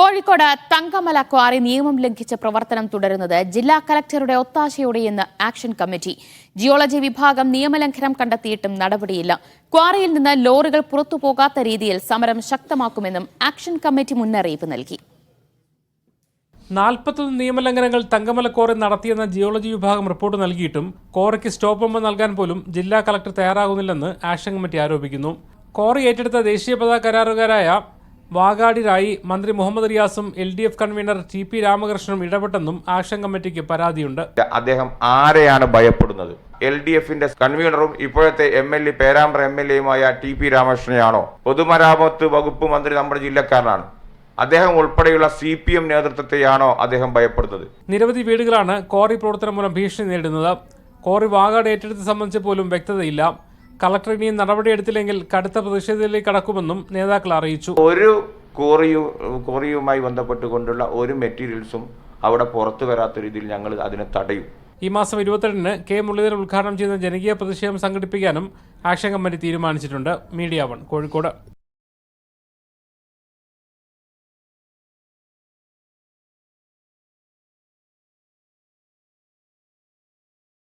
Kozhikode Thankamala quarry നിയമം ലംഘിച്ച പ്രവർത്തനം തുടരുന്നത് ജില്ലാ കളക്ടറുടെ ഒത്താശയോടെയെന്ന് ആക്ഷൻ കമ്മിറ്റി. ജിയോളജി വിഭാഗം നിയമലംഘനം കണ്ടെത്തിയിട്ടും നടപടിയില്ല. ക്വാറിയിൽ നിന്ന് ലോറികൾ പുറത്തുപോകാത്ത രീതിയിൽ സമരം ശക്തമാക്കുമെന്നും ആക്ഷൻ കമ്മിറ്റി മുന്നറിയിപ്പ് നൽകി. 41 നിയമലംഘനങ്ങൾ തങ്കമല ക്വാറി നടത്തിയെന്ന ജിയോളജി വിഭാഗം റിപ്പോർട്ട് നൽകിയിട്ടും ക്വാറിക്ക് സ്റ്റോപ്പ് നമ്പർ നൽകാൻ പോലും ജില്ലാ കളക്ടർ തയ്യാറാകുന്നില്ലെന്ന് ആക്ഷൻ കമ്മിറ്റി ആരോപിക്കുന്നു. ക്വാറി ഏറ്റെടുത്ത ദേശീയപാത കരാറുകാരായ വാഗാടി റായി മന്ത്രി മുഹമ്മദ് റിയാസും LDF കൺവീനർ TP രാമകൃഷ്ണനും ഇടപെട്ടെന്നും ആക്ഷൻ കമ്മിറ്റിക്ക് പരാതിയുണ്ട്. അദ്ദേഹം ആരെയാണ് ഭയപ്പെടുന്നത്? LDFന്റെ കൺവീനറും ഇപ്പോഴത്തെ MLA പേരാമ്പ്ര MLAയുമായ TP രാമകൃഷ്ണനെയാണോ? പൊതുമരാമത്ത് വകുപ്പ് മന്ത്രി നമ്മുടെ ജില്ലക്കാരനാണ്. അദ്ദേഹം ഉൾപ്പെടെയുള്ള CPM നേതൃത്വത്തെയാണോ അദ്ദേഹം ഭയപ്പെടുന്നത്? നിരവധി വീടുകളാണ് ക്വാറി പ്രവർത്തനം മൂലം ഭീഷണി നേരിടുന്നത്. ക്വാറി വാഗാട് ഏറ്റെടുത്ത് സംബന്ധിച്ച് പോലും വ്യക്തതയില്ല. കളക്ടർ ഇനിയും നടപടിയെടുത്തില്ലെങ്കിൽ കടുത്ത പ്രതിഷേധത്തിലേക്ക് കടക്കുമെന്നും നേതാക്കൾ അറിയിച്ചു. ഒരു കോറിയുമായി ബന്ധപ്പെട്ടുകൊണ്ടുള്ള ഒരു മെറ്റീരിയൽസും അവിടെ പുറത്തു വരാത്ത രീതിയിൽ ഞങ്ങൾ അതിനെ തടയും. ഈ മാസം 22-ന് K മുരളീധരൻ ഉദ്ഘാടനം ചെയ്യുന്ന ജനകീയ പ്രതിഷേധം സംഘടിപ്പിക്കാനും ആക്ഷൻ കമ്മിറ്റി തീരുമാനിച്ചിട്ടുണ്ട്. മീഡിയ 1 കോഴിക്കോട്.